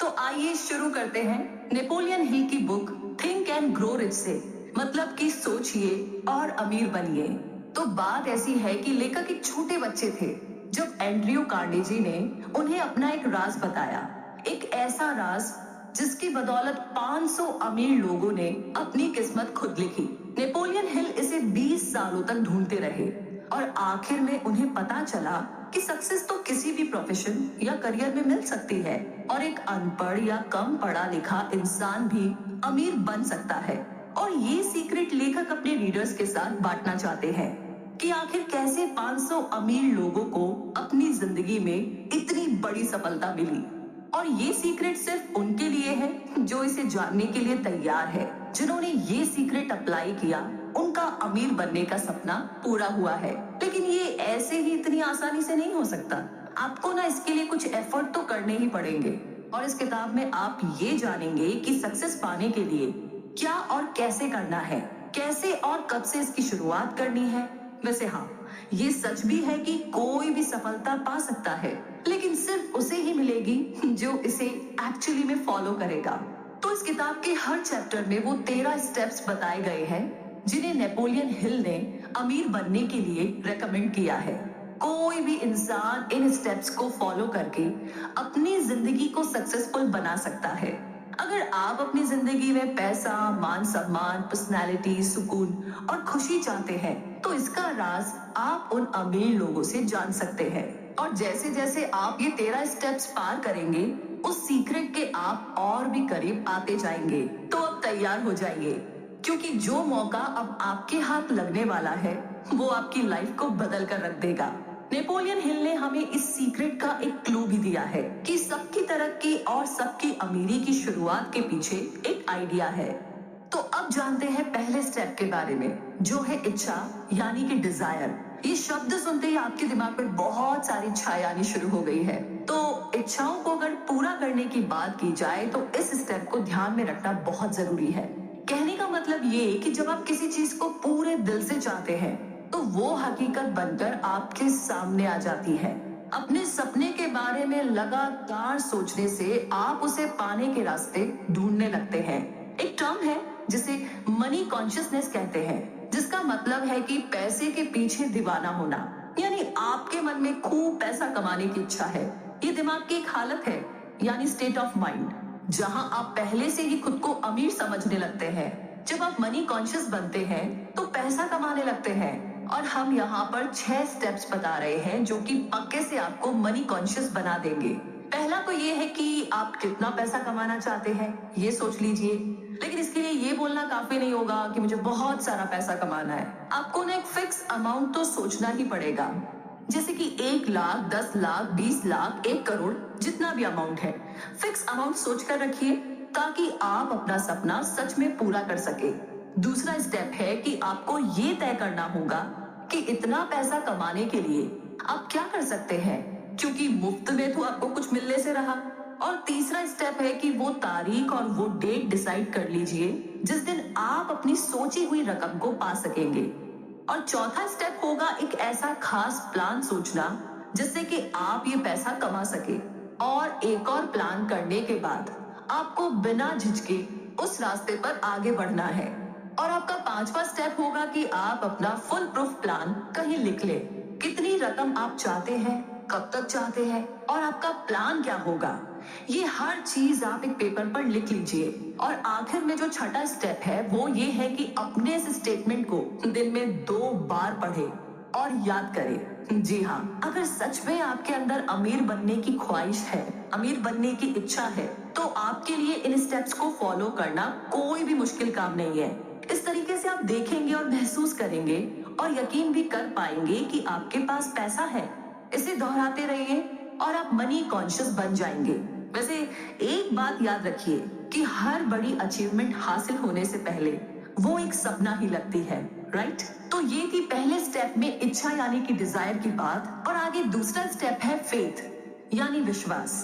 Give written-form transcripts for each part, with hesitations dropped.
तो आइए शुरू करते हैं नेपोलियन हिल की book think and grow rich से। मतलब कि सोचिए और अमीर बनिए। तो बात ऐसी है कि लेखक एक छोटे बच्चे थे जब एंड्रयू कार्नेगी ने उन्हें अपना एक राज बताया। एक ऐसा राज जिसकी बदौलत 500 अमीर लोगों ने अपनी किस्मत खुद लिखी। नेपोलियन हिल इसे 20 सालों तक ढूंढते रहे और आखिर में उन्हें पता चला कि सक्सेस तो किसी भी प्रोफेशन या करियर में मिल सकती है और एक अनपढ़ या कम पढ़ा लिखा इंसान भी अमीर बन सकता है। और ये सीक्रेट लेखक अपने रीडर्स के साथ बांटना चाहते हैं कि आखिर कैसे 500 अमीर लोगों को अपनी जिंदगी में इतनी बड़ी सफलता मिली। और ये सीक्रेट सिर्फ उनके लिए है जो इसे जानने के लिए तैयार है। जिन्होंने ये सीक्रेट अप्लाई किया उनका अमीर बनने का सपना पूरा हुआ है। लेकिन ये ऐसे ही इतनी आसानी से नहीं हो सकता। आपको ना इसके लिए कुछ एफर्ट तो करने ही पड़ेंगे। और इस किताब में आप ये जानेंगे कि सक्सेस पाने के लिए क्या और कैसे करना है, कैसे और कब से इसकी शुरुआत करनी है। वैसे हाँ, ये सच भी है कि कोई भी सफलता पा सकता है, लेकिन सिर्फ उसे ही मिलेगी जो इसे एक्चुअली में फॉलो करेगा। तो इस किताब के हर चैप्टर में वो 13 स्टेप्स बताए गए हैं जिन्हें नेपोलियन हिल ने अमीर बनने के लिए रेकमेंड किया है। कोई भी इंसान इन स्टेप्स को फॉलो करके अपनी जिंदगी को सक्सेसफुल बना सकता है। अगर आप अपनी जिंदगी में पैसा, मान सम्मान, पर्सनैलिटी, सुकून और खुशी चाहते हैं तो इसका राज आप उन अमीर लोगों से जान सकते हैं। और जैसे जैसे आप ये 13 स्टेप्स पार करेंगे उस सीक्रेट के आप और भी करीब आते जाएंगे। तो अब तैयार हो जाइए, क्योंकि जो मौका अब आपके हाथ लगने वाला है वो आपकी लाइफ को बदल कर रख देगा। नेपोलियन हिल ने हमें इस सीक्रेट का एक क्लू भी दिया है कि सबकी तरक्की और सबकी अमीरी की शुरुआत के पीछे एक आइडिया है। तो अब जानते हैं पहले स्टेप के बारे में, जो है इच्छा यानी कि डिजायर। ये शब्द सुनते ही आपके दिमाग में बहुत सारी इच्छाएं आनी शुरू हो गई है। तो इच्छाओं को अगर पूरा करने की बात की जाए तो इस स्टेप को ध्यान में रखना बहुत जरूरी है। कहने का मतलब ये कि जब आप किसी चीज को पूरे दिल से चाहते हैं तो वो हकीकत बनकर आपके सामने आ जाती है। अपने सपने के बारे में लगातार सोचने से आप उसे पाने के रास्ते ढूंढने लगते हैं। एक टर्म है जिसे मनी कॉन्शियसनेस कहते हैं, जिसका मतलब है कि पैसे के पीछे दीवाना होना। यानी आपके मन में खूब पैसा कमाने की इच्छा है। ये दिमाग की एक हालत है, यानी स्टेट ऑफ माइंड, जहां आप पहले से ही खुद को अमीर समझने लगते हैं। जब आप मनी कॉन्शियस बनते हैं तो पैसा कमाने लगते हैं। और हम यहाँ पर 6 स्टेप्स बता रहे हैं जो कि पक्के से आपको मनी कॉन्शियस बना देंगे। पहला तो ये है कि आप कितना पैसा कमाना चाहते हैं, ये सोच लीजिए। लेकिन इसके लिए ये बोलना काफी नहीं होगा कि मुझे बहुत सारा पैसा कमाना है। आपको ना एक फिक्स अमाउंट तो सोचना ही पड़ेगा, जैसे कि 1 लाख, 10 लाख, 20 लाख, 1 करोड़, जितना भी अमाउंट है। फिक्स अमाउंट सोच कर रखिए ताकि आप अपना सपना सच में पूरा कर सके। दूसरा स्टेप है कि आपको ये तय करना होगा कि इतना पैसा कमाने के लिए आप क्या कर सकते हैं, क्योंकि मुफ्त में तो आपको कुछ मिलने से रहा। और तीसरा स्टेप है कि वो तारीख और वो डेट डिसाइड कर लीजिए जिस दिन आप अपनी सोची हुई रकम को पा सकेंगे। और चौथा स्टेप होगा एक ऐसा खास प्लान सोचना जिससे कि आप ये पैसा कमा सके। और एक और प्लान करने के बाद आपको बिना झिझके उस रास्ते पर आगे बढ़ना है। और आपका 5वां स्टेप होगा कि आप अपना फुल प्रूफ प्लान कहीं लिख ले। कितनी रकम आप चाहते हैं, कब तक चाहते हैं और आपका प्लान क्या होगा, ये हर चीज आप एक पेपर पर लिख लीजिए। और आखिर में जो छठा स्टेप है वो ये है कि अपने इस स्टेटमेंट को दिन में 2 बार पढ़े और याद करें। जी हाँ, अगर सच में आपके अंदर अमीर बनने की ख्वाहिश है, अमीर बनने की इच्छा है, तो आपके लिए इन स्टेप्स को फॉलो करना कोई भी मुश्किल काम नहीं है। इस तरीके से आप देखेंगे और महसूस करेंगे और यकीन भी कर पाएंगे कि आपके पास पैसा है। इसे दोहराते रहिए और आप मनी कॉन्शियस बन जाएंगे। वैसे एक बात याद रखिए कि हर बड़ी अचीवमेंट हासिल होने से पहले वो एक सपना ही लगती है, राइट? तो ये थी पहले स्टेप में इच्छा यानी कि डिजायर की बात। और आगे दूसरा स्टेप है फेथ यानी विश्वास।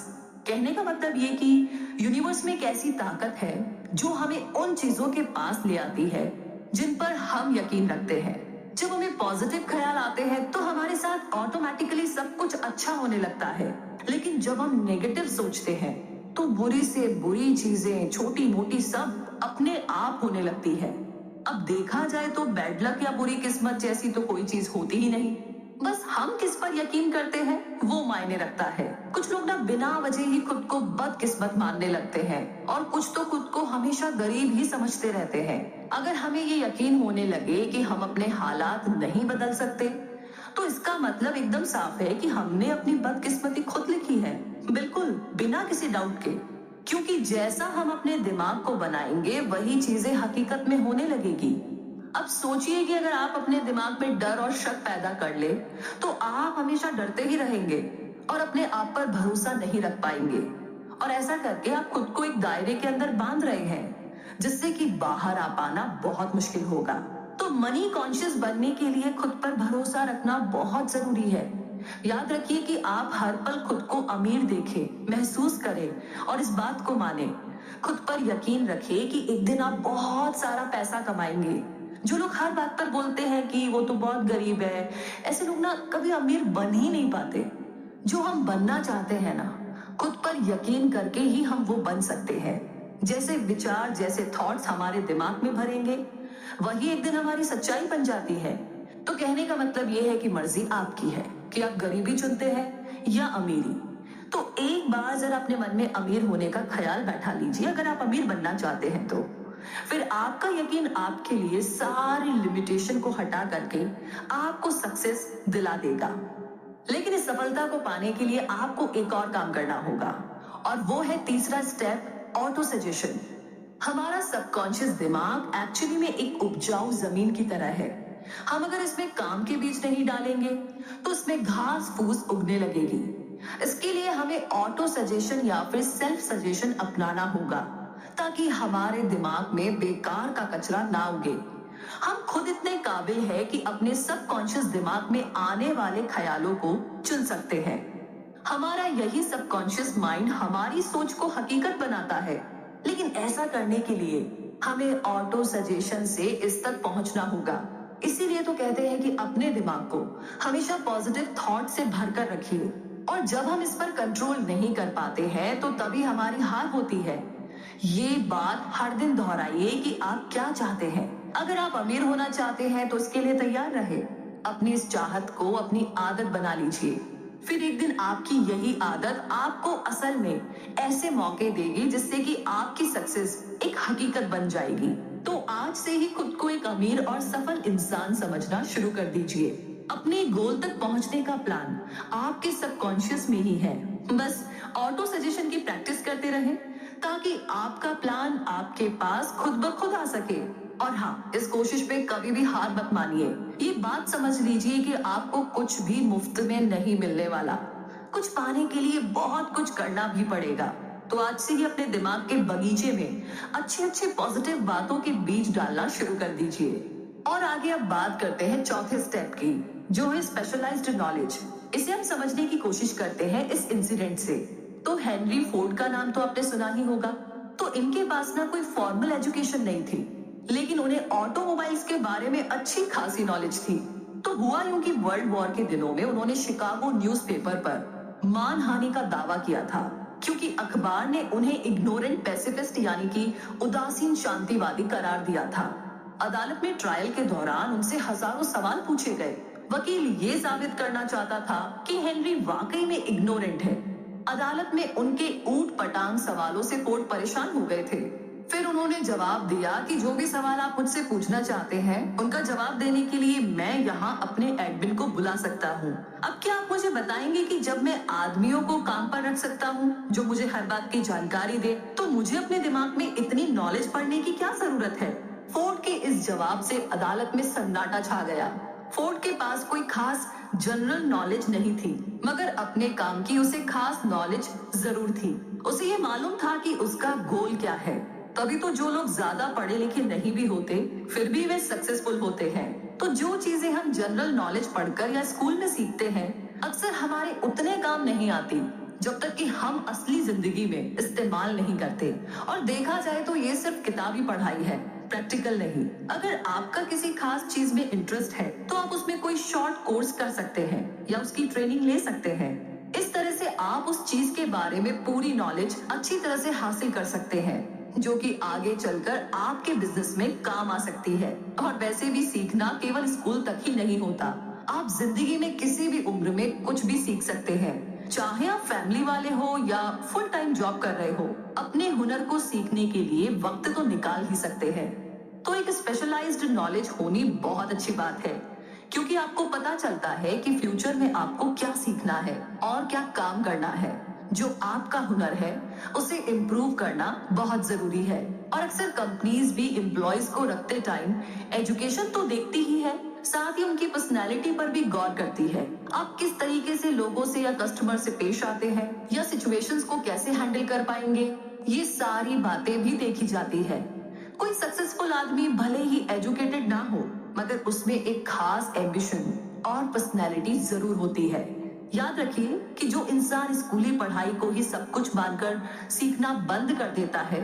कहने का मतलब ये कि यूनिवर्स में एक ऐसी ताकत है जो हमें उन चीजों के पास ले आती है जिन पर हम यकीन रखते हैं। जब हमें पॉजिटिव ख्याल आते हैं तो हमारे साथ ऑटोमेटिकली सब कुछ अच्छा होने लगता है। लेकिन जब हम नेगेटिव सोचते हैं तो बुरी से बुरी चीजें छोटी मोटी सब अपने आप होने लगती है। अब देखा जाए तो बैड लक या बुरी किस्मत जैसी तो कोई चीज होती ही नहीं, बस हम किस पर यकीन करते हैं वो मायने रखता है। कुछ लोग ना बिना वजह ही खुद को बदकिस्मत मानने लगते हैं और कुछ तो खुद को हमेशा गरीब ही समझते रहते हैं। अगर हमें ये यकीन होने लगे कि हम अपने हालात नहीं बदल सकते, तो इसका मतलब एकदम साफ है कि हमने अपनी बदकिस्मती खुद लिखी है, बिल्कुल बिना किसी डाउट के। क्योंकि जैसा हम अपने दिमाग को बनाएंगे वही चीजें हकीकत में होने लगेगी। अब सोचिए कि अगर आप अपने दिमाग में डर और शक पैदा कर ले, तो आप हमेशा डरते ही रहेंगे और अपने आप पर भरोसा नहीं रख पाएंगे, और ऐसा करके आप खुद को एक दायरे के अंदर बांध रहे हैं जिससे कि बाहर आ पाना बहुत मुश्किल होगा। तो मनी कॉन्शियस बनने के लिए खुद पर भरोसा रखना बहुत जरूरी है। याद रखिए कि आप हर पल खुद को अमीर देखें, महसूस करें और इस बात को माने। खुद पर यकीन रखिए कि एक दिन आप बहुत सारा पैसा कमाएंगे। जो लोग हर बात पर बोलते हैं कि वो तो बहुत गरीब है, ऐसे लोग ना कभी अमीर बन ही नहीं पाते। जो हम बनना चाहते हैं ना, खुद पर यकीन करके ही हम वो बन सकते हैं। जैसे विचार, जैसे थॉट्स हमारे दिमाग में भरेंगे, वही एक दिन हमारी सच्चाई बन जाती है। तो कहने का मतलब ये है कि मर्जी आपकी है कि आप गरीबी चुनते हैं या अमीरी। तो एक बार जरा अपने मन में अमीर होने का ख्याल बैठा लीजिए। अगर आप अमीर बनना चाहते हैं तो फिर आपका यकीन आपके लिए सारी लिमिटेशन को हटा करके आपको सक्सेस दिला देगा। लेकिन इस सफलता को पाने के लिए आपको एक और काम करना होगा, और वो है तीसरा स्टेप, ऑटो सजेशन। हमारा सबकॉन्शियस दिमाग एक्चुअली में एक उपजाऊ जमीन की तरह है। हम अगर इसमें काम के बीज नहीं डालेंगे तो इसमें घास फूस उगने लगेगी। इसके लिए हमें ऑटो सजेशन या फिर सेल्फ सजेशन अपनाना होगा, ताकि हमारे दिमाग में बेकार का कचरा ना उगे। हम खुद इतने काबिल हैं कि अपने सबकॉन्शियस दिमाग में आने वाले ख्यालों को चुन सकते हैं। हमारा यही सबकॉन्शियस माइंड हमारी सोच को हकीकत बनाता है। लेकिन ऐसा करने के लिए हमें ऑटो सजेशन से इस तक पहुंचना होगा। इसीलिए तो कहते हैं कि अपने दिमाग को हमेशा पॉजिटिव थॉट से भरकर रखिए, और जब हम इस पर कंट्रोल नहीं कर पाते हैं तो तभी हमारी हार होती है। ये बात हर दिन दोहराइए कि आप क्या चाहते हैं। अगर आप अमीर होना चाहते हैं तो इसके लिए तैयार रहे। अपनी इस चाहत को अपनी आदत बना लीजिए। फिर एक दिन आपकी यही आदत आपको असल में ऐसे मौके देगी जिससे कि आपकी सक्सेस एक हकीकत बन जाएगी। तो आज से ही खुद को एक अमीर और सफल इंसान समझना शुरू कर दीजिए। अपने गोल तक पहुंचने का प्लान आपके सबकॉन्शियस में ही है। बस ऑटो सजेशन की प्रैक्टिस करते रहें ताकि आपका प्लान आपके पास खुद ब खुद आ सके। और हाँ, इस कोशिश में कभी भी हार मत मानिए। ये बात समझ लीजिए कि आपको कुछ भी मुफ्त में नहीं मिलने वाला। कुछ पाने के लिए बहुत कुछ करना भी पड़ेगा। तो आज से ही अपने दिमाग के बगीचे में अच्छे अच्छे पॉजिटिव बातों के बीज डालना शुरू कर दीजिए। और आगे अब बात करते हैं चौथे स्टेप की, जो है स्पेशलाइज्ड नॉलेज। इसे हम समझने की कोशिश करते हैं इस इंसिडेंट से। तो हेनरी फोर्ड का नाम तो आपने सुना ही होगा। तो इनके पास ना कोई फॉर्मल एजुकेशन नहीं थी, लेकिन उन्हें ऑटोमोबाइल्स के बारे में अच्छी खासी नॉलेज थी। तो हुआ यूं कि वर्ल्ड वॉर के दिनों में उन्होंने शिकागो न्यूज़पेपर पर मानहानि का दावा किया था, क्योंकि अखबार ने उन्हें इग्नोरेंट पैसिफिस्ट यानी कि उदासीन शांतिवादी करार दिया था। अदालत में ट्रायल के दौरान उनसे हजारों सवाल पूछे गए। वकील ये साबित करना चाहता था कि हेनरी वाकई में इग्नोरेंट है। अदालत में उनके ऊट पटांग सवालों से कोर्ट परेशान हो गए थे। फिर उन्होंने जवाब दिया कि जो भी सवाल आप मुझसे पूछना चाहते हैं उनका जवाब देने के लिए मैं यहाँ अपने एडमिन को बुला सकता हूँ। अब क्या आप मुझे बताएंगे कि जब मैं आदमियों को काम पर रख सकता हूँ जो मुझे हर बात की जानकारी दे, तो मुझे अपने दिमाग में इतनी नॉलेज पढ़ने की क्या जरूरत है? फोर्ड के इस जवाब से अदालत में सन्नाटा छा गया। फोर्ड के पास कोई खास जनरल नॉलेज नहीं थी, मगर अपने काम की उसे खास नॉलेज जरूर थी। उसे ये मालूम था कि उसका गोल क्या है। तभी तो जो लोग ज्यादा पढ़े लिखे नहीं भी होते फिर भी वे सक्सेसफुल होते हैं। तो जो चीजें हम जनरल नॉलेज पढ़कर या स्कूल में सीखते हैं अक्सर हमारे उतने काम नहीं आती जब तक कि हम असली जिंदगी में इस्तेमाल नहीं करते। और देखा जाए तो ये सिर्फ किताबी पढ़ाई है, प्रैक्टिकल नहीं। अगर आपका किसी खास चीज में इंटरेस्ट है तो आप उसमें कोई शॉर्ट कोर्स कर सकते हैं या उसकी ट्रेनिंग ले सकते हैं। इस तरह से आप उस चीज के बारे में पूरी नॉलेज अच्छी तरह से हासिल कर सकते हैं, जो कि आगे चलकर आपके बिजनेस में काम आ सकती है। और वैसे भी सीखना केवल स्कूल तक ही नहीं होता, आप जिंदगी में किसी भी उम्र में कुछ भी सीख सकते हैं। चाहे आप फैमिली वाले हो या फुल टाइम जॉब कर रहे हो, अपने हुनर को सीखने के लिए वक्त तो निकाल ही सकते हैं। तो एक स्पेशलाइज्ड नॉलेज होनी बहुत अच्छी बात है, क्योंकि आपको पता चलता है कि फ्यूचर में आपको क्या सीखना है और क्या काम करना है। जो आपका हुनर है उसे इम्प्रूव करना बहुत जरूरी है। और अक्सर कंपनीज भी एम्प्लॉयज को रखते टाइम एजुकेशन तो देखती ही है, साथ ही उनकी पर्सनैलिटी पर भी गौर करती है। आप किस तरीके से लोगों से या कस्टमर से पेश आते हैं या सिचुएशंस को कैसे हैंडल कर पाएंगे, ये सारी बातें भी देखी जाती है। कोई सक्सेसफुल आदमी भले ही एजुकेटेड ना हो, मगर उसमें एक खास एम्बिशन और पर्सनैलिटी जरूर होती है। याद रखिए कि जो इंसान स्कूली पढ़ाई को ही सब कुछ मानकर सीखना बंद कर देता है,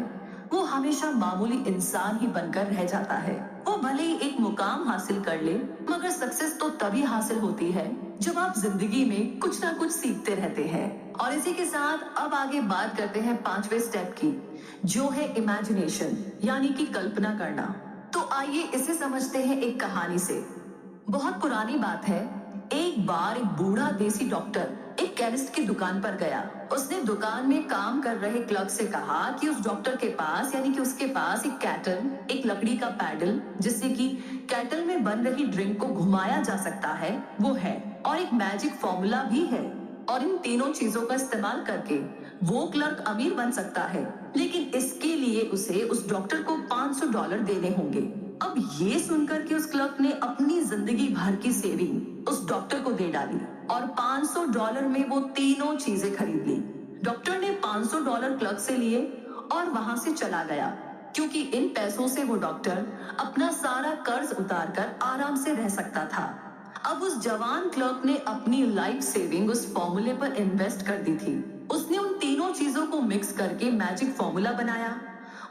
वो हमेशा मामूली इंसान ही बनकर रह जाता है। वो भले ही एक मुकाम हासिल कर ले, मगर सक्सेस तो तभी हासिल होती है जब आप जिंदगी में कुछ ना कुछ सीखते रहते हैं। और इसी के साथ अब आगे बात करते हैं 5वें स्टेप की, जो है इमेजिनेशन, यानी कि कल्पना करना। तो आइए इसे समझते हैं एक कहानी से। बहुत पुरानी बात है, एक बार एक बूढ़ा देसी डॉक्टर एक केमिस्ट की दुकान पर गया। उसने दुकान में काम कर रहे क्लर्क से कहा कि उस डॉक्टर के पास, यानी कि उसके पास एक कैटल, एक लकड़ी का पैडल जिससे कि कैटल में बन रही ड्रिंक को घुमाया जा सकता है, वो है, और एक मैजिक फॉर्मूला भी है। और इन तीनों चीजों का इस्तेमाल करके वो क्लर्क अमीर बन सकता है, लेकिन इसके लिए उसे उस डॉक्टर को $500 देने होंगे। अब ये सुनकर के उस क्लर्क ने अपनी जिंदगी भर की सेविंग उस डॉक्टर को दे डाली और $500 में वो तीनों चीजें खरीद ली। डॉक्टर ने $500 क्लर्क से लिए और वहां से चला गया, क्योंकि इन पैसों से वो डॉक्टर अपना सारा कर्ज उतारकर आराम से रह सकता था। अब उस जवान क्लर्क ने अपनी लाइफ सेविंग उस फॉर्मूले पर इन्वेस्ट कर दी थी। उसने उन तीनों चीजों को मिक्स करके मैजिक फॉर्मूला बनाया।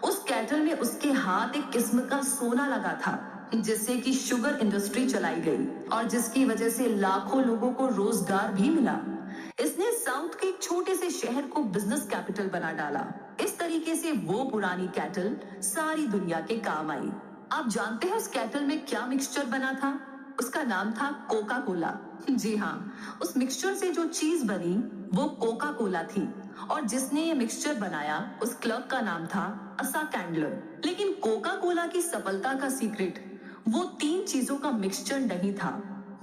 उस कैटल में उसके हाथ एक किस्म का सोना लगा था, जिससे कि शुगर इंडस्ट्री चलाई गई और जिसकी वजह से लाखों लोगों को रोजगार भी मिला। इसने साउथ के एक छोटे से शहर को बिजनेस कैपिटल बना डाला। इस तरीके से वो पुरानी कैटल सारी दुनिया के काम आई। आप जानते हैं उस कैटल में क्या मिक्सचर बना था? उसका नाम था कोका कोला। जी हाँ, उस मिक्सचर से जो चीज बनी वो कोका कोला थी, और जिसने ये मिक्सचर बनाया उस क्लर्क का नाम था असा कैंडलर। लेकिन कोका कोला की सफलता का सीक्रेट वो 3 चीजों का मिक्सचर नहीं था,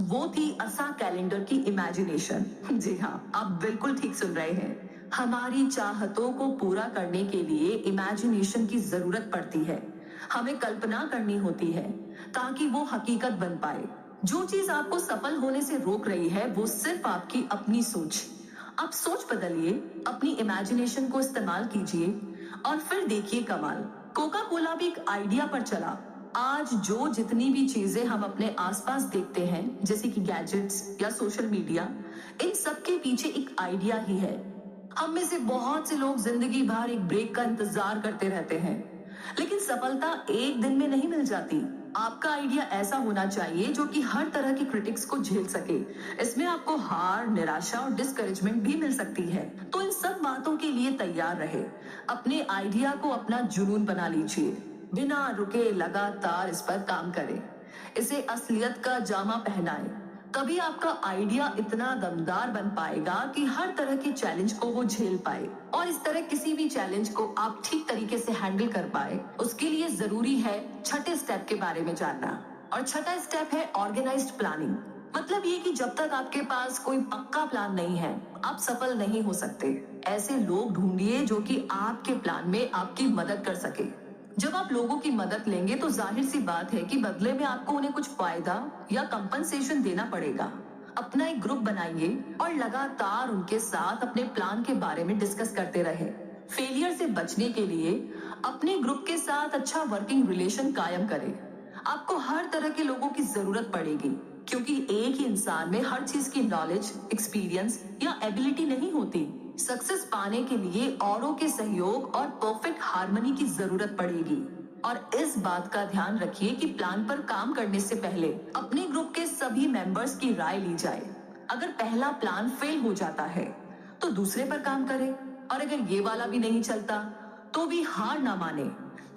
वो थी असा कैलेंडर की इमेजिनेशन। जी हाँ, आप बिल्कुल ठीक सुन रहे हैं। हमारी चाहतों को पूरा करने के लिए इमेजिनेशन की जरूरत पड़ती है। हमें कल्पना करनी होती है ताकि वो हकीकत बन पाए। जो चीज आपको सफल होने से रोक रही है वो सिर्फ आपकी अपनी सोच। आप सोच बदलिए, अपनी इमेजिनेशन को इस्तेमाल कीजिए और फिर देखिए कमाल। कोका कोला भी एक आइडिया पर चला। आज जो जितनी भी चीजें हम अपने आसपास देखते हैं, जैसे कि गैजेट्स या सोशल मीडिया, इन सब के पीछे एक आइडिया ही है। हम में से बहुत से लोग जिंदगी भर एक ब्रेक का इंतजार करते रहते हैं, लेकिन सफलता एक दिन में नहीं मिल जाती। आपका आइडिया ऐसा होना चाहिए जो कि हर तरह की क्रिटिक्स को झेल सके। इसमें आपको हार, निराशा और डिस्करेजमेंट भी मिल सकती है। तो इन सब बातों के लिए तैयार रहे। अपने आइडिया को अपना जुनून बना लीजिए, बिना रुके लगातार इस पर काम करें, इसे असलियत का जामा पहनाएं। तभी आपका आइडिया इतना दमदार बन पाएगा कि हर तरह के चैलेंज को वो झेल पाए। और इस तरह किसी भी चैलेंज को आप ठीक तरीके से हैंडल कर पाए, उसके लिए जरूरी है छठे स्टेप के बारे में जानना। और छठा स्टेप है ऑर्गेनाइज्ड प्लानिंग। मतलब ये कि जब तक आपके पास कोई पक्का प्लान नहीं है, आप सफल नहीं हो सकते। ऐसे लोग ढूंढिए जो कि आपके प्लान में आपकी मदद कर सके। जब आप लोगों की मदद लेंगे तो जाहिर सी बात है कि बदले में आपको उन्हें कुछ फायदा या कंपनसेशन देना पड़ेगा। अपना एक ग्रुप बनाइए और लगातार उनके साथ अपने प्लान के बारे में डिस्कस करते रहे। फेलियर से बचने के लिए अपने ग्रुप के साथ अच्छा वर्किंग रिलेशन कायम करें। आपको हर तरह के लोगों की जरूरत पड़ेगी, क्योंकि एक ही इंसान में हर चीज की नॉलेज, एक्सपीरियंस या एबिलिटी नहीं होती। सक्सेस पाने के लिए औरों के सहयोग और परफेक्ट हार्मनी की जरूरत पड़ेगी। और इस बात का ध्यान रखिए कि प्लान पर काम करने से पहले अपने ग्रुप के सभी मेंबर्स की राय ली जाए। अगर पहला प्लान फेल हो जाता है तो दूसरे पर काम करे, और अगर ये वाला भी नहीं चलता तो भी हार ना माने।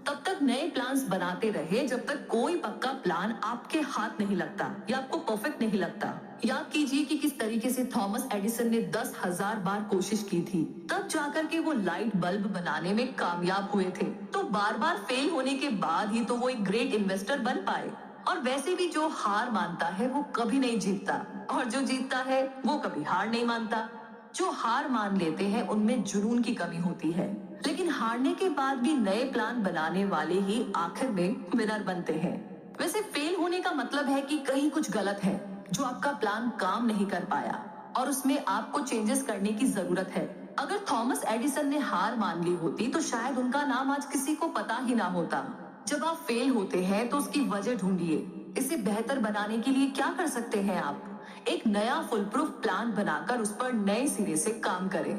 तब तक नए प्लान्स बनाते रहे जब तक कोई पक्का प्लान आपके हाथ नहीं लगता या आपको परफेक्ट नहीं लगता। याद कीजिए कि किस तरीके से थॉमस एडिसन ने 10,000 बार कोशिश की थी, तब जाकर के वो लाइट बल्ब बनाने में कामयाब हुए थे। तो बार बार फेल होने के बाद ही तो वो एक ग्रेट इन्वेस्टर बन पाए। और वैसे भी जो हार मानता है वो कभी नहीं जीतता, और जो जीतता है वो कभी हार नहीं मानता। जो हार मान लेते हैं उनमें जुनून की कमी होती है, लेकिन हारने के बाद भी नए प्लान बनाने वाले ही आखिर में विनर बनते हैं। वैसे फेल होने का मतलब है कि कहीं कुछ गलत है, जो आपका प्लान काम नहीं कर पाया और उसमें आपको चेंजेस करने की जरूरत है। अगर थॉमस एडिसन ने हार मान ली होती तो शायद उनका नाम आज किसी को पता ही ना होता। जब आप फेल होते हैं तो उसकी वजह ढूंढिए। इसे बेहतर बनाने के लिए क्या कर सकते हैं आप? एक नया फुल प्रूफ प्लान बनाकर उस पर नए सिरे से काम करें।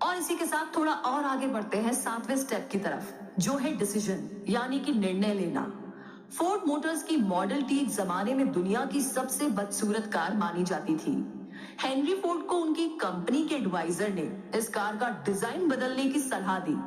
और इसी के साथ थोड़ा और आगे बढ़ते हैं 7वें स्टेप की तरफ, जो है डिसीजन, यानी कि निर्णय लेना। फोर्ड मोटर्स की मॉडल टी एक जमाने में दुनिया की सबसे बदसूरत कार मानी जाती थी। हेनरी फोर्ड को उनकी कंपनी के एडवाइजर ने इस कार का डिजाइन बदलने की सलाह दी,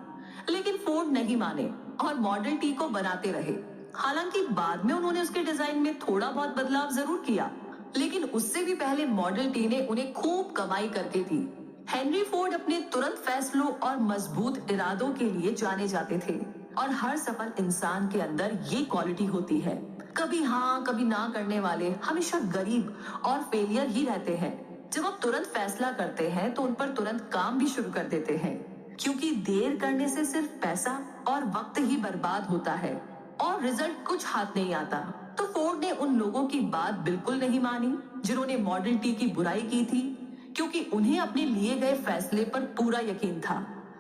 लेकिन फोर्ड नहीं माने और मॉडल टी को बनाते रहे। हालांकि बाद में उन्होंने उसके डिजाइन में थोड़ा बहुत बदलाव जरूर किया, लेकिन उससे भी पहले मॉडल टी ने उन्हें खूब कमाई करके दी। हेनरी फोर्ड अपने तुरंत फैसलों और मजबूत इरादों के लिए जाने जाते थे, और हर सफल इंसान के अंदर ये क्वालिटी होती है। कभी हाँ कभी ना करने वाले हमेशा गरीब और फेलियर ही रहते हैं। जब आप तुरंत फैसला करते हैं तो उन पर तुरंत काम भी शुरू कर देते हैं, क्योंकि देर करने से सिर्फ पैसा और वक्त ही बर्बाद होता है और रिजल्ट कुछ हाथ नहीं आता। तो फोर्ड ने उन लोगों की बात बिल्कुल नहीं मानी जिन्होंने मॉडल टी की बुराई की थी, क्योंकि उन्हें अपने लिए गए फैसले पर पूरा यकीन था।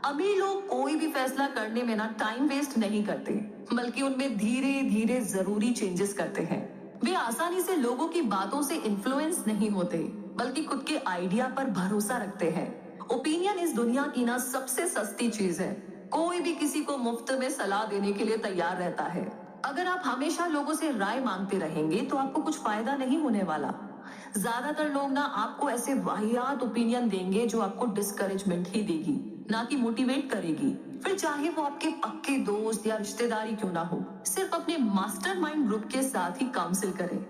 अमीर लोग कोई भी फैसला करने में ना टाइम वेस्ट नहीं करते, बल्कि उनमें धीरे धीरे जरूरी चेंजेस करते हैं। वे आसानी से लोगों की बातों से इन्फ्लुएंस नहीं होते, बल्कि खुद के आइडिया पर भरोसा रखते हैं। ओपिनियन इस दुनिया की ना सबसे सस्ती चीज है। कोई भी किसी को मुफ्त में सलाह देने के लिए तैयार रहता है। अगर आप हमेशा लोगों से राय मांगते रहेंगे तो आपको कुछ फायदा नहीं होने वाला। ज्यादातर लोग ना आपको ऐसे वाहियात ओपिनियन देंगे जो आपको डिस्करेजमेंट ही देगी, ना कि मोटिवेट करेगी। फिर चाहे वो आपके पक्के दोस्त या रिश्तेदारी क्यों ना हो, सिर्फ अपने मास्टरमाइंड ग्रुप के साथ ही काउंसिल करें।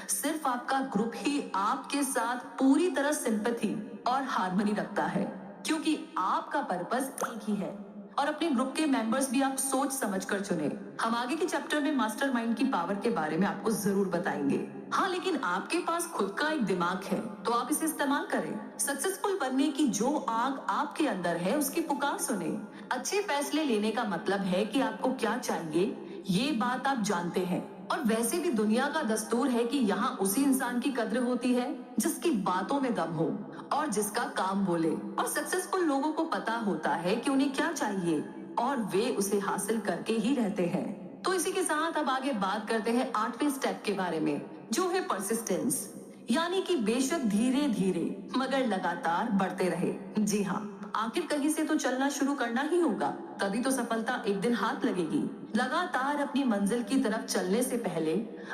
सिर्फ आपका ग्रुप ही आपके साथ पूरी तरह सिंपैथी और हार्मनी रखता है, क्योंकि आपका पर्पस एक ही है। और अपने ग्रुप के मेंबर्स भी आप सोच समझ कर चुने। हम आगे के चैप्टर में मास्टरमाइंड की पावर के बारे में आपको जरूर बताएंगे। हाँ, लेकिन आपके पास खुद का एक दिमाग है तो आप इसे इस्तेमाल करें। सक्सेसफुल बनने की जो आग आपके अंदर है उसकी पुकार सुने। अच्छे फैसले लेने का मतलब है कि आपको क्या चाहिए ये बात आप जानते हैं। और वैसे भी दुनिया का दस्तूर है कि यहाँ उसी इंसान की कद्र होती है जिसकी बातों में दम हो और जिसका काम बोले। और सक्सेसफुल लोगों को पता होता है कि उन्हें क्या चाहिए और वे उसे हासिल करके ही रहते हैं। तो इसी के साथ अब आगे बात करते हैं 8वें स्टेप के बारे में, जो है परसिस्टेंस, यानी कि बेशक धीरे धीरे मगर लगातार बढ़ते रहे। जी हाँ, आखिर कहीं से तो चलना शुरू करना ही होगा, तभी तो सफलता एक दिन हाथ लगेगी। लगातार अपनी मंजिल की तरफ चलने से पहले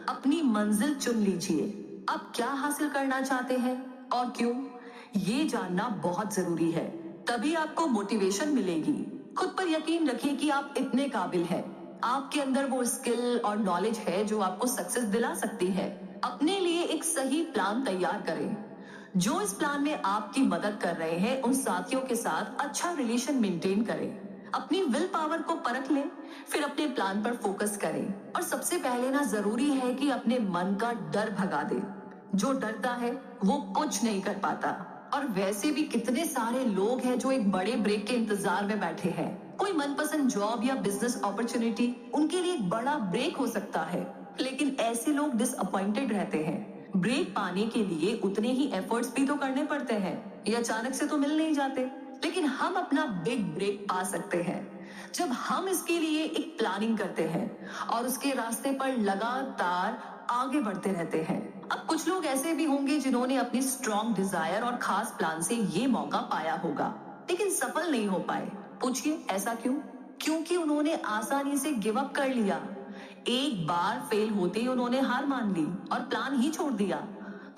अपनी मंजिल चुन लीजिए। अब क्या हासिल करना चाहते हैं और क्यों, ये जानना बहुत जरूरी है। तभी आपको मोटिवेशन मिलेगी। खुद पर यकीन रखें कि आप इतने काबिल हैं। आपके अंदर वो स्किल और नॉलेज है जो आपको सक्सेस दिला सकती है। अपने लिए एक सही प्लान तैयार करें। जो इस प्लान में आपकी मदद कर रहे हैं उन साथियों के साथ अच्छा रिलेशन मेंटेन करें। अपनी विल पावर को परख लें, फिर अपने प्लान पर फोकस करें। और सबसे पहले ना जरूरी है कि अपने मन का डर भगा दे। जो डरता है वो कुछ नहीं कर पाता। और वैसे भी कितने सारे लोग हैं जो एक बड़े ब्रेक के इंतजार में बैठे हैं। कोई मनपसंद जॉब या बिजनेस अपॉर्चुनिटी उनके लिए एक बड़ा ब्रेक हो सकता है, लेकिन ऐसे लोग डिसअपॉइंटेड रहते हैं। ब्रेक पाने के लिए उतने ही एफर्ट्स भी तो करने पड़ते हैं, ये अचानक से तो मिल नहीं जाते। लेकिन हम अपना बिग ब्रेक पा सकते हैं जब हम इसके लिए एक प्लानिंग करते हैं और उसके रास्ते पर लगातार आगे बढ़ते रहते हैं। अब कुछ लोग ऐसे भी होंगे जिन्होंने अपनी स्ट्रॉन्ग डिजायर और खास प्लान से ये मौका पाया होगा, लेकिन सफल नहीं हो पाए। पूछिए ऐसा क्यों? क्योंकि उन्होंने आसानी से गिव अप कर लिया। एक बार फेल होते ही उन्होंने हार मान ली और प्लान ही छोड़ दिया।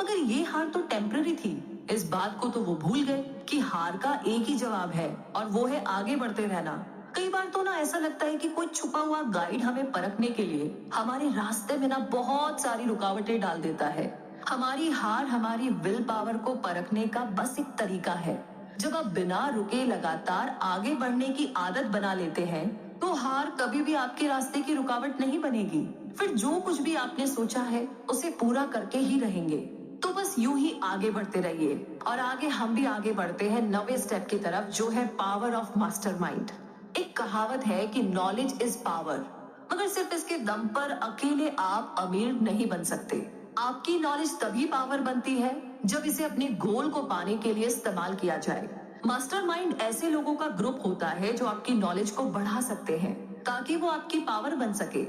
मगर ये हार तो टेम्पररी थी, इस बात को तो वो भूल गए। कि हार का एक ही जवाब है और वो है आगे बढ़ते रहना। कई बार तो ना ऐसा लगता है कि कोई छुपा हुआ गाइड हमें परखने के लिए हमारे रास्ते में ना बहुत सारी रुकावटें डाल देता है। हमारी हार हमारी विल पावर को परखने का बस एक तरीका है। जब आप बिना रुके लगातार आगे बढ़ने की आदत बना लेते हैं तो हार कभी भी आपके रास्ते की रुकावट नहीं बनेगी। फिर जो कुछ भी आपने सोचा है उसे पूरा करके ही रहेंगे। तो बस यूं ही आगे बढ़ते रहिए और आगे हम भी आगे बढ़ते हैं नवे स्टेप की तरफ, जो है पावर ऑफ मास्टरमाइंड। एक कहावत है कि नॉलेज इज पावर, मगर सिर्फ इसके दम पर अकेले आप अमीर नहीं बन सकते। आपकी नॉलेज तभी पावर बनती है जब इसे अपने गोल को पाने के लिए इस्तेमाल किया जाए। मास्टरमाइंड ऐसे लोगों का ग्रुप होता है जो आपकी नॉलेज को बढ़ा सकते हैं ताकि वो आपकी पावर बन सके।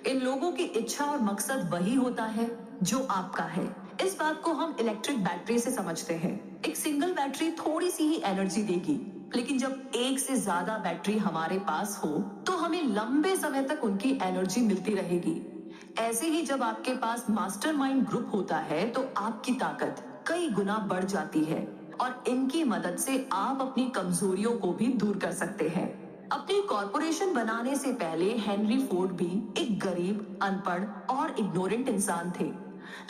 इन लोगों की इच्छा और मकसद वही होता है जो आपका है। इस बात को हम इलेक्ट्रिक बैटरी से समझते हैं। एक सिंगल बैटरी थोड़ी सी ही एनर्जी देगी, लेकिन जब एक से ज्यादा बैटरी हमारे पास हो तो हमें लंबे समय तक उनकी एनर्जी मिलती रहेगी। ऐसे ही जब आपके पास मास्टरमाइंड ग्रुप होता है तो आपकी ताकत कई गुना बढ़ जाती है और इनकी मदद से आप अपनी कमजोरियों को भी दूर कर सकते हैं। अपनी कॉरपोरेशन बनाने से पहले हेनरी फोर्ड भी एक गरीब, अनपढ़ और इग्नोरेंट इंसान थे,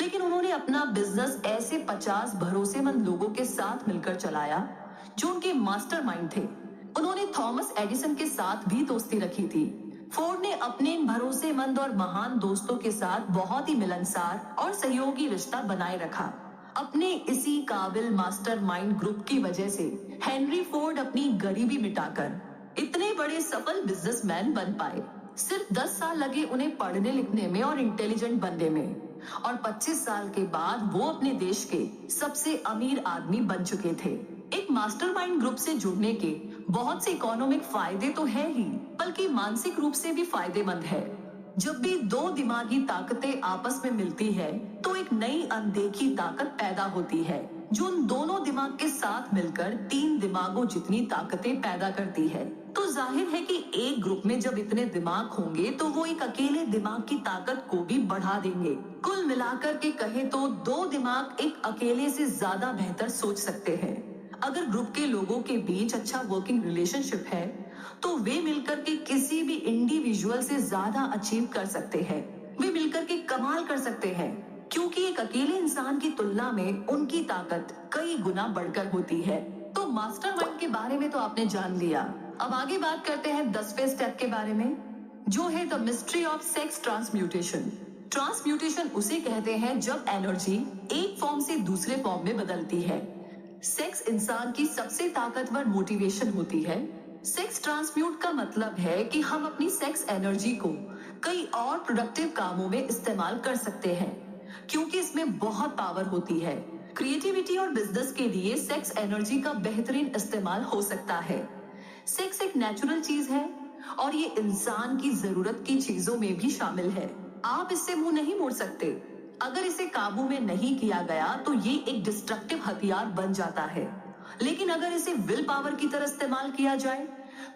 लेकिन उन्होंने अपना बिजनेस ऐसे 50 भरोसेमंद लोगों के साथ मिलकर चलाया जो उनके मास्टरमाइंड थे। उन्होंने थॉमस एडिसन के साथ भी दोस्ती रखी थी। फोर्ड ने अपने इन भरोसेमंद और महान दोस्तों के साथ बहुत ही मिलनसार और सहयोगी रिश्ता बनाए रखा। अपने इसी काबिल मास्टरमाइंड ग्रुप की वजह से हेनरी फोर्ड अपनी गरीबी मिटाकर इतने बड़े सफल बिजनेसमैन बन पाए। सिर्फ 10 साल लगे उन्हें पढ़ने लिखने में और इंटेलिजेंट बनने में, और 25 साल के बाद वो अपने देश के सबसे अमीर आदमी बन चुके थे। एक मास्टरमाइंड ग्रुप से जुड़ने के बहुत से इकोनॉमिक फायदे तो है ही, बल्कि मानसिक रूप से भी फायदेमंद है। जब भी दो दिमागी ताकतें आपस में मिलती है तो एक नई अनदेखी ताकत पैदा होती है जो उन दोनों दिमाग के साथ मिलकर 3 दिमागों जितनी ताकतें पैदा करती है। तो जाहिर है कि एक ग्रुप में जब इतने दिमाग होंगे तो वो एक अकेले दिमाग की ताकत को भी बढ़ा देंगे। कुल मिलाकर के कहे तो 2 दिमाग एक अकेले से ज्यादा बेहतर सोच सकते हैं। अगर ग्रुप के लोगों के बीच अच्छा वर्किंग रिलेशनशिप है तो वे मिलकर के किसी भी इंडिविजुअल से ज्यादा अचीव कर सकते हैं। वे मिलकर के कमाल कर सकते हैं, क्योंकि एक अकेले इंसान की तुलना में उनकी ताकत कई गुना बढ़कर होती है। तो मास्टरमाइंड के बारे में तो आपने जान लिया। अब आगे बात करते हैं 10वें स्टेप के बारे में, जो है the mystery of sex transmutation. Transmutation उसे कहते हैं जब एनर्जी एक फॉर्म से दूसरे फॉर्म में बदलती है। सेक्स इंसान की सबसे ताकतवर मोटिवेशन होती है। सेक्स ट्रांसम्यूट का मतलब है कि हम अपनी सेक्स एनर्जी को कई और प्रोडक्टिव कामों में इस्तेमाल कर सकते हैं, क्योंकि इसमें बहुत पावर होती है। क्रिएटिविटी और बिजनेस के लिए सेक्स एनर्जी का बेहतरीन इस्तेमाल हो सकता है। सेक्स एक नेचुरल चीज है और ये इंसान की जरूरत की चीजों में भी शामिल है। आप इससे मुंह नहीं मोड़ सकते। अगर इसे काबू में नहीं किया गया तो ये एक डिस्ट्रक्टिव हथियार बन जाता है, लेकिन अगर इसे विल पावर की तरह इस्तेमाल किया जाए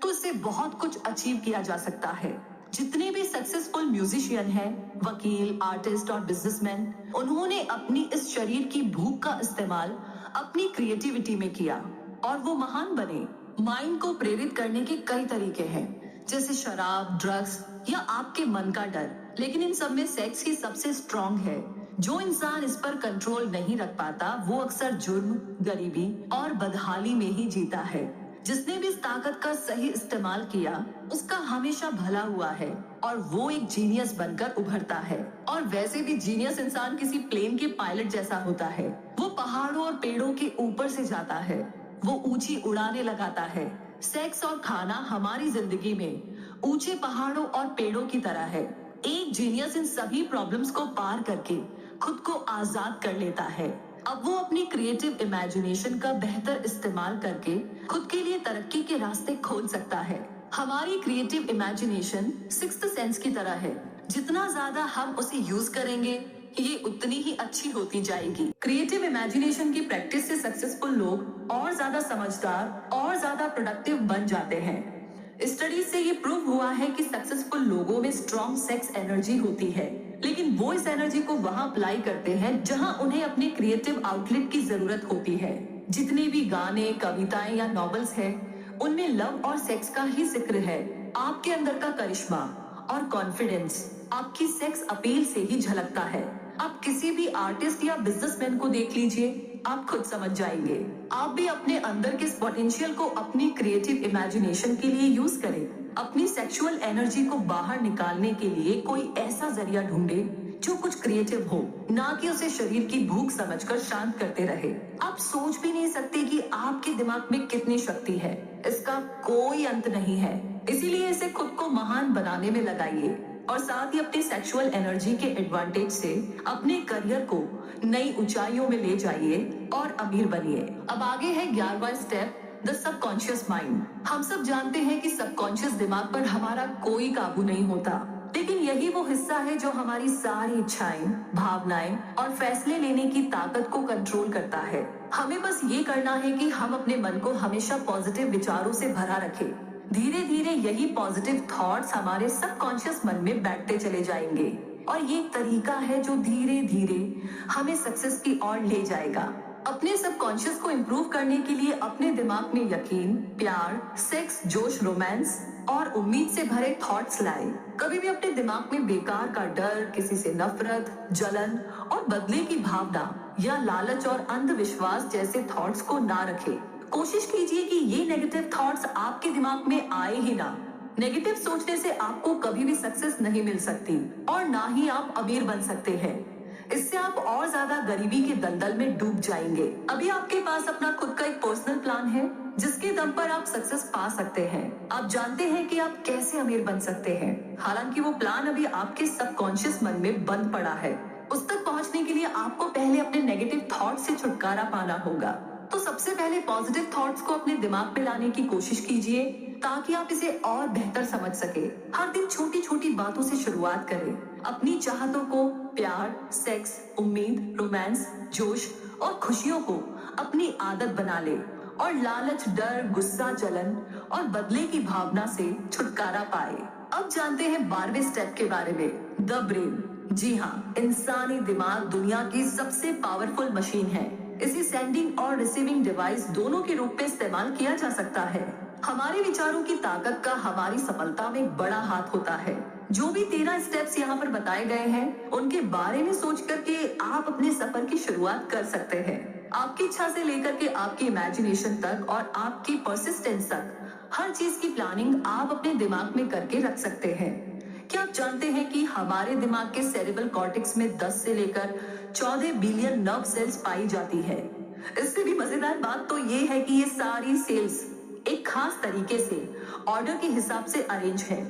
तो इससे बहुत कुछ अचीव किया जा सकता है। जितने भी सक्सेसफुल म्यूजिशियन हैं, वकील, आर्टिस्ट और बिजनेसमैन, उन्होंने अपनी इस शरीर की भूख का इस्तेमाल अपनी क्रिएटिविटी में किया और वो महान बने। माइंड को प्रेरित करने के कई तरीके हैं, जैसे शराब, ड्रग्स या आपके मन का डर, लेकिन इन सब में सेक्स ही सबसे स्ट्रॉन्ग है। जो इंसान इस पर कंट्रोल नहीं रख पाता वो अक्सर जुर्म, गरीबी और बदहाली में ही जीता है। जिसने भी इस ताकत का सही इस्तेमाल किया उसका हमेशा भला हुआ है और वो एक जीनियस बनकर उभरता है। और वैसे भी जीनियस इंसान किसी प्लेन के पायलट जैसा होता है। वो पहाड़ों और पेड़ों के ऊपर से जाता है, वो ऊंची उड़ाने लगाता है। सेक्स और खाना हमारी जिंदगी में ऊंचे पहाड़ों और पेड़ों की तरह है। एक जीनियस इन सभी प्रॉब्लम्स को पार करके खुद को आजाद कर लेता है। अब वो अपनी क्रिएटिव इमेजिनेशन का बेहतर इस्तेमाल करके खुद के लिए तरक्की के रास्ते खोल सकता है। हमारी क्रिएटिव इमेजिनेशन सिक्स्थ सेंस की तरह है, जितना ज्यादा हम उसे यूज करेंगे ये उतनी ही अच्छी होती जाएगी। क्रिएटिव इमेजिनेशन की प्रैक्टिस से सक्सेसफुल लोग और ज्यादा समझदार और ज्यादा प्रोडक्टिव बन जाते हैं। स्टडी से ये प्रूव हुआ है कि सक्सेसफुल लोगों में स्ट्रॉन्ग सेक्स एनर्जी होती है, लेकिन वो इस एनर्जी को वहां अप्लाई करते हैं जहां उन्हें अपने क्रिएटिव आउटलेट की जरूरत होती है। जितने भी गाने, कविताएं या नॉवेल्स हैं, उनमें लव और सेक्स का ही जिक्र है। आपके अंदर का करिश्मा और कॉन्फिडेंस आपकी सेक्स अपील से ही झलकता है। आप किसी भी आर्टिस्ट या बिजनेसमैन को देख लीजिए, आप खुद समझ जाएंगे। आप भी अपने अंदर के इस पोटेंशियल को अपनी क्रिएटिव इमेजिनेशन के लिए यूज करें। अपनी सेक्सुअल एनर्जी को बाहर निकालने के लिए कोई ऐसा जरिया ढूंढे जो कुछ क्रिएटिव हो, ना कि उसे शरीर की भूख समझकर शांत करते रहे। आप सोच भी नहीं सकते कि आपके दिमाग में कितनी शक्ति है, इसका कोई अंत नहीं है। इसीलिए इसे खुद को महान बनाने में लगाइए और साथ ही अपनी सेक्सुअल एनर्जी के एडवांटेज से अपने करियर को नई ऊंचाइयों में ले जाइए और अमीर बनिए। अब आगे है 11वां स्टेप, द सबकॉन्शियस माइंड। हम सब जानते हैं कि सबकॉन्शियस दिमाग पर हमारा कोई काबू नहीं होता, लेकिन यही वो हिस्सा है जो हमारी सारी इच्छाएं, भावनाएं और फैसले लेने की ताकत को कंट्रोल करता है। हमें बस ये करना है कि हम अपने मन को हमेशा पॉजिटिव विचारों से भरा रखें। धीरे धीरे यही पॉजिटिव थॉट्स हमारे सबकॉन्शियस मन में बैठते चले जाएंगे और ये तरीका है जो धीरे धीरे हमें सक्सेस की ओर ले जाएगा। अपने सबकॉन्शियस को इम्प्रूव करने के लिए अपने दिमाग में यकीन, प्यार, सेक्स, जोश, रोमांस और उम्मीद से भरे थॉट्स लाए। कभी भी अपने दिमाग में बेकार का डर, किसी से नफरत, जलन और बदले की भावना या लालच और अंधविश्वास जैसे थॉट्स को ना रखें। कोशिश कीजिए कि ये नेगेटिव थॉट्स आपके दिमाग में आए ही ना। नेगेटिव सोचने से आपको कभी भी सक्सेस नहीं मिल सकती और ना ही आप अमीर बन सकते हैं। इससे आप और ज्यादा गरीबी के दलदल में डूब जाएंगे। अभी आपके पास अपना खुद का एक पर्सनल प्लान है जिसके दम पर आप सक्सेस पा सकते हैं। आप जानते हैं कि आप कैसे अमीर बन सकते हैं, हालांकि वो प्लान अभी आपके सबकॉन्शियस मन में बंद पड़ा है। उस तक पहुंचने के लिए आपको पहले अपने नेगेटिव थॉट से छुटकारा पाना होगा। तो सबसे पहले पॉजिटिव थॉट्स को अपने दिमाग में लाने की कोशिश कीजिए ताकि आप इसे और बेहतर समझ सके। हर दिन छोटी छोटी बातों से शुरुआत करें। अपनी चाहतों को, प्यार, सेक्स, उम्मीद, रोमांस, जोश और खुशियों को अपनी आदत बना ले और लालच, डर, गुस्सा, जलन और बदले की भावना से छुटकारा पाए। अब जानते हैं 12वें स्टेप के बारे में, द ब्रेन। जी हाँ, इंसानी दिमाग दुनिया की सबसे पावरफुल मशीन है। इसे सेंडिंग और रिसीविंग डिवाइस दोनों के रूप में इस्तेमाल किया जा सकता है। हमारे विचारों की ताकत का हमारी सफलता में बड़ा हाथ होता है। जो भी 13 स्टेप्स यहाँ पर बताए गए हैं, उनके बारे में सोच करके आप अपने सफर की शुरुआत कर सकते हैं। आपकी इच्छा से लेकर के आपकी इमेजिनेशन तक और आपकी परसिस्टेंस तक हर चीज की प्लानिंग आप अपने दिमाग में करके रख सकते हैं। क्या आप जानते हैं कि हमारे दिमाग के सेरेब्रल कॉर्टेक्स में 10 से लेकर 14 बिलियन नर्व सेल्स पाई जाती है। इससे भी मजेदार बात तो ये है कि ये सारी सेल्स एक खास तरीके से ऑर्डर के हिसाब से अरेंज है।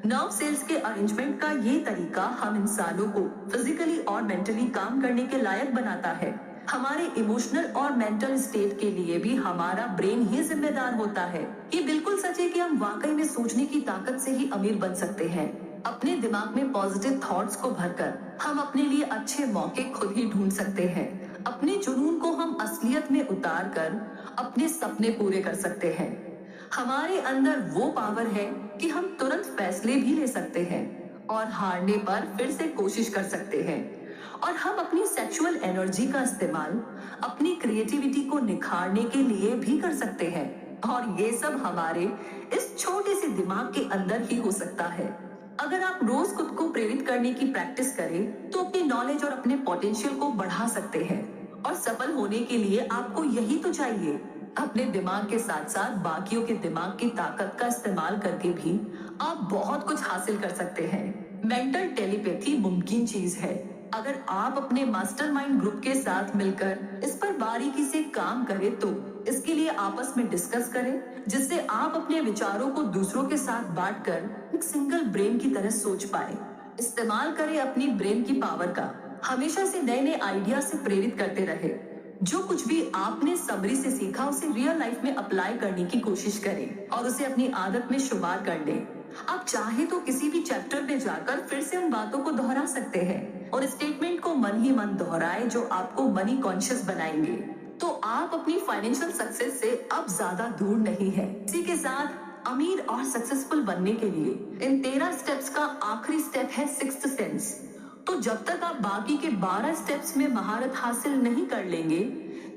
नर्व सेल्स के अरेंजमेंट का ये तरीका हम इंसानों को फिजिकली और मेंटली काम करने के लायक बनाता है। हमारे इमोशनल और मेंटल स्टेट के लिए भी हमारा ब्रेन ही जिम्मेदार होता है। ये बिल्कुल सच है कि हम वाकई में सोचने की ताकत से ही अमीर बन सकते हैं। अपने दिमाग में पॉजिटिव थॉट्स को भरकर हम अपने लिए अच्छे मौके खुद ही ढूंढ सकते हैं। अपने जुनून को हम असलियत में उतार कर अपने सपने पूरे कर सकते हैं। हमारे अंदर वो पावर है कि हम तुरंत फैसले भी ले सकते हैं और हारने पर फिर से कोशिश कर सकते हैं। और हम अपनी सेक्सुअल एनर्जी का इस्तेमाल अपनी क्रिएटिविटी को निखारने के लिए भी कर सकते हैं। और ये सब हमारे इस छोटे से दिमाग के अंदर ही हो सकता है। अगर आप रोज खुद को प्रेरित करने की प्रैक्टिस करें तो अपनी नॉलेज और अपने पोटेंशियल को बढ़ा सकते हैं। और सफल होने के लिए आपको यही तो चाहिए। अपने दिमाग के साथ साथ बाकियों के दिमाग की ताकत का इस्तेमाल करके भी आप बहुत कुछ हासिल कर सकते हैं। मेंटल टेलीपैथी मुमकिन चीज है अगर आप अपने मास्टरमाइंड ग्रुप के साथ मिलकर इस पर बारीकी से काम करें तो। इसके लिए आपस में डिस्कस करें जिससे आप अपने विचारों को दूसरों के साथ बांटकर एक सिंगल ब्रेन की तरह सोच पाए। इस्तेमाल करें अपनी ब्रेन की पावर का। हमेशा से नए नए आइडिया से प्रेरित करते रहे। जो कुछ भी आपने समरी से सीखा उसे रियल लाइफ में अप्लाई करने की कोशिश करें और उसे अपनी आदत में शुमार कर लें। आप चाहे तो किसी भी चैप्टर में जाकर फिर से उन बातों को दोहरा सकते हैं और स्टेटमेंट को मन ही मन दोहराएं जो आपको मनी कॉन्शियस बनाएंगे। तो आप अपनी फाइनेंशियल सक्सेस से अब ज्यादा दूर नहीं है। इसी के साथ अमीर और सक्सेसफुल बनने के लिए इन 13 स्टेप्स का आखिरी स्टेप है सिक्स्थ सेंस। तो जब तक आप बाकी के 12 स्टेप्स में महारत हासिल नहीं कर लेंगे,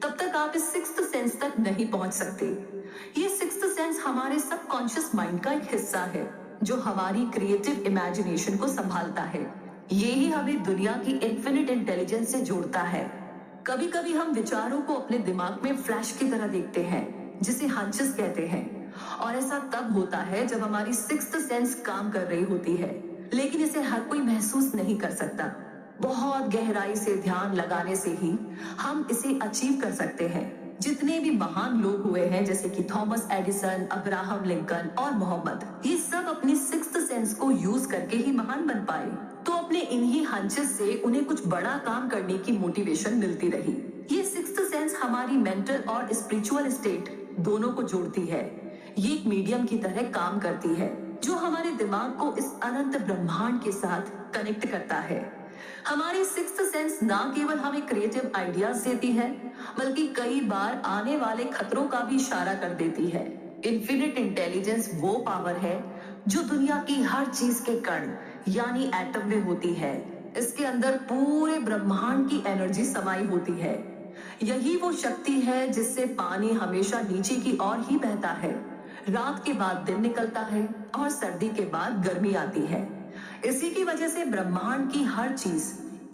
तब तक आप इस सिक्स्थ सेंस तक नहीं पहुंच सकते। ये सिक्स्थ सेंस हमारे सबकॉन्शियस माइंड का एक हिस्सा है जो हमारी क्रिएटिव इमेजिनेशन को संभालता है। ये ही हमें दुनिया की इन्फिनिट इंटेलिजेंस से जोड़ता है। कभी कभी हम विचारों को अपने दिमाग में फ्लैश की तरह देखते हैं, जिसे हंचेस कहते हैं, और ऐसा तब होता है जब हमारी सिक्स्थ सेंस काम कर रही होती है, लेकिन इसे हर कोई महसूस नहीं कर सकता। बहुत गहराई से ध्यान लगाने से ही हम इसे अचीव कर सकते हैं। जितने भी महान लोग हुए हैं, जैसे कि थॉमस एडिसन, अब्राहम लिंकन और मोहम्मद, ये सब अपनी सिक्स्थ सेंस को यूज करके ही महान बन पाए। तो अपने इन्हीं हंचेस से उन्हें कुछ बड़ा काम करने की मोटिवेशन मिलती रही। ये सिक्स्थ सेंस हमारी मेंटल और स्पिरिचुअल स्टेट दोनों को जोड़ती है। ये एक मीडियम की तरह काम करती है जो हमारे दिमाग को इस अनंत ब्रह्मांड के साथ कनेक्ट करता है। हमारी सिक्स्थ सेंस ना केवल हमें क्रिएटिव आइडियाज देती है, बल्कि कई बार आने वाले खतरों का भी इशारा कर देती है। इन्फिनिट इंटेलिजेंस वो पावर है जो दुनिया की हर चीज के कण यानी एटम में होती है। इसके अंदर पूरे ब्रह्मांड की एनर्जी समाई होती है। यही वो शक्ति है जिससे पानी हमेशा नीचे की ओर ही बहता है, रात के बाद दिन निकलता है और सर्दी के बाद गर्मी आती है। इसी की वजह से ब्रह्मांड की हर चीज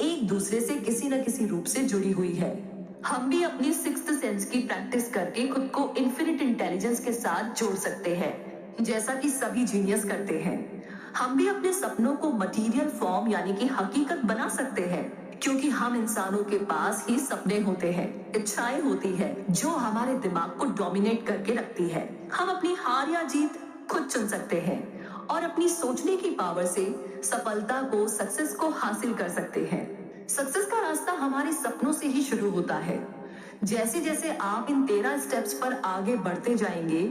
एक दूसरे से किसी न किसी रूप से जुड़ी हुई है। हम भी अपनी सिक्स्थ सेंस की प्रैक्टिस करके खुद को इन्फिनिट इंटेलिजेंस के साथ जोड़ सकते हैं, जैसा कि सभी जीनियस करते हैं। हम भी अपने सपनों को मटेरियल फॉर्म यानी कि हकीकत बना सकते हैं, क्योंकि हम इंसानों के पास ही सपने होते हैं, इच्छाएं होती है जो हमारे दिमाग को डोमिनेट करके रखती है। हम अपनी हार या जीत खुद चुन सकते हैं और अपनी सोचने की पावर से सफलता को, सक्सेस को हासिल कर सकते हैं। सक्सेस का रास्ता हमारे सपनों से ही शुरू होता है। जैसे जैसे आप इन 13 स्टेप्स पर आगे बढ़ते जाएंगे,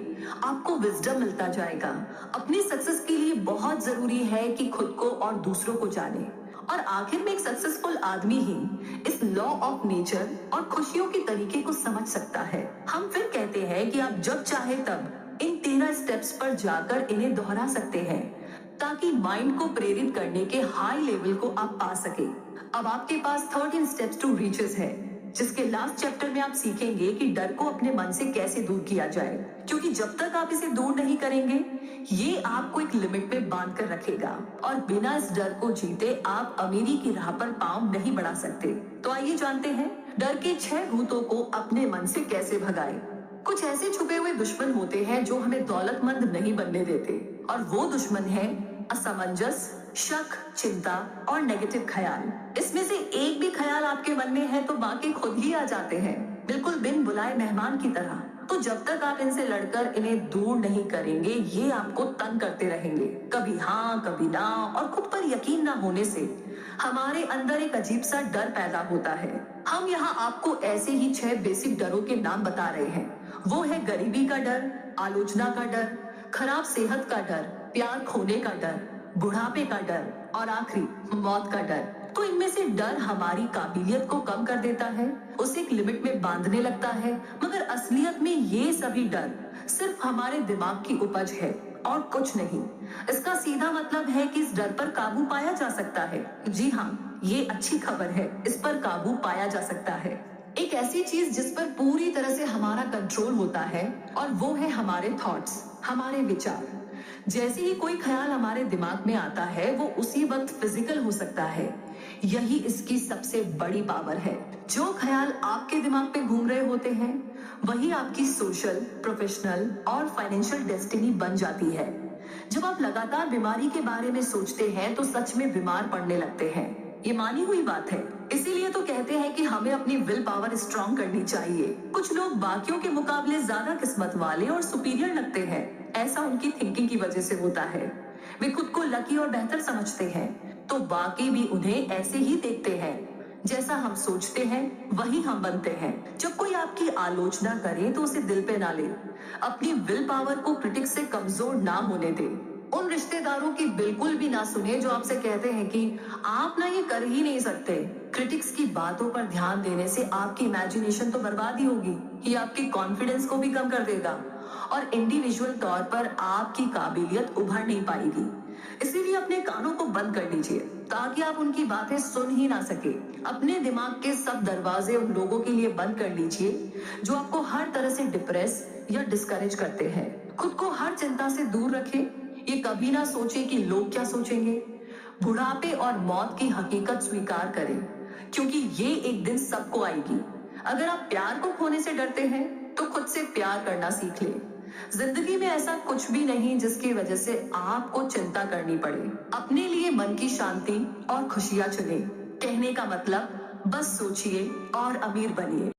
आपको विजडम मिलता जाएगा। अपनी सक्सेस के लिए बहुत जरूरी है कि खुद को और दूसरों को जाने, और आखिर में एक सक्सेसफुल आदमी ही इस लॉ ऑफ नेचर और खुशियों के तरीके को समझ सकता है। हम फिर कहते हैं कि आप जब चाहे तब इन 13 स्टेप्स पर जाकर इन्हें दोहरा सकते हैं, ताकि माइंड को प्रेरित करने के हाई लेवल को आप पा सके। अब आपके पास 13 स्टेप्स टू रीचेस है, जिसके लास्ट चैप्टर में आप सीखेंगे कि डर को अपने मन से कैसे दूर किया जाए, क्योंकि जब तक आप इसे दूर नहीं करेंगे, ये आपको एक लिमिट में बांध कर रखेगा और बिना इस डर को जीते आप अमीरी की राह पर पांव नहीं बढ़ा सकते। तो आइए जानते हैं डर के 6 भूतों को अपने मन से कैसे भगाएं। कुछ ऐसे छुपे हुए दुश्मन होते हैं जो हमें दौलतमंद नहीं बनने देते, और वो दुश्मन है असमंजस, शक, चिंता और नेगेटिव ख्याल। इसमें से एक भी ख्याल आपके मन में है तो बाकी खुद ही आ जाते हैं, बिल्कुल बिन बुलाए मेहमान की तरह। तो जब तक आप इनसे लड़कर इन्हें दूर नहीं करेंगे, ये आपको तंग करते रहेंगे, कभी हाँ कभी ना, और खुद पर यकीन ना होने से हमारे अंदर एक अजीब सा डर पैदा होता है। हम यहाँ आपको ऐसे ही 6 बेसिक डरों के नाम बता रहे हैं। वो है गरीबी का डर, आलोचना का डर, खराब सेहत का डर, प्यार खोने का डर, बुढ़ापे का डर और आखिरी मौत का डर। तो इनमें से डर हमारी काबिलियत को कम कर देता है, उसे एक लिमिट में बांधने लगता है, मगर असलियत में ये सभी डर सिर्फ हमारे दिमाग की उपज है और कुछ नहीं। इसका सीधा मतलब है कि इस डर पर काबू पाया जा सकता है। जी हाँ, ये अच्छी खबर है, इस पर काबू पाया जा सकता है। एक ऐसी चीज जिस पर पूरी तरह से हमारा कंट्रोल होता है, और वो है हमारे थॉट्स, हमारे विचार। जैसे ही कोई ख्याल हमारे दिमाग में आता है, वो उसी वक्त फिजिकल हो सकता है। यही इसकी सबसे बड़ी पावर है। जो ख्याल आपके दिमाग पे घूम रहे होते हैं, वही आपकी सोशल, प्रोफेशनल और फाइनेंशियल डेस्टिनी बन जाती है। जब आप लगातार बीमारी के बारे में सोचते हैं तो सच में बीमार पड़ने लगते हैं। ये मानी हुई बात है। इसीलिए तो कहते हैं कि हमें अपनी विल पावर स्ट्रॉन्ग करनी चाहिए। कुछ लोग बाकियों के मुकाबले ज्यादा किस्मत वाले और सुपीरियर लगते हैं। ऐसा उनकी थिंकिंग की वजह से होता है। वे खुद को लकी और बेहतर समझते हैं, तो बाकी भी उन्हें ऐसे ही देखते हैं। जैसा हम सोचते हैं वही हम बनते हैं। जब कोई आपकी आलोचना करे तो उसे दिल पे ना ले। अपनी विल पावर को क्रिटिक्स से कमजोर ना होने दे। उन रिश्तेदारों की बिल्कुल भी ना सुने जो आपसे कहते हैं कि आप ना ये कर ही नहीं सकते। क्रिटिक्स की बातों पर ध्यान देने से आपकी इमेजिनेशन तो बर्बाद ही होगी, ये आपकी कॉन्फिडेंस को भी कम कर देगा और इंडिविजुअल तौर पर आपकी काबिलियत उभर नहीं पाएगी। इसीलिए अपने कानों को बंद कर लीजिए ताकि आप उनकी बातें सुन ही ना सके। अपने दिमाग के सब दरवाजे उन लोगों के लिए बंद कर लीजिए जो आपको हर तरह से डिप्रेस या डिस्करेज करते हैं। खुद को हर चिंता से दूर रखें। ये कभी ना सोचे कि लोग क्या सोचेंगे। बुढ़ापे और मौत की हकीकत स्वीकार करें, क्योंकि ये एक दिन सबको आएगी। अगर आप प्यार को खोने से डरते हैं तो खुद से प्यार करना सीख लें। जिंदगी में ऐसा कुछ भी नहीं जिसकी वजह से आपको चिंता करनी पड़े। अपने लिए मन की शांति और खुशियां चुनें। कहने का मतलब, बस सोचिए और अमीर बनिए।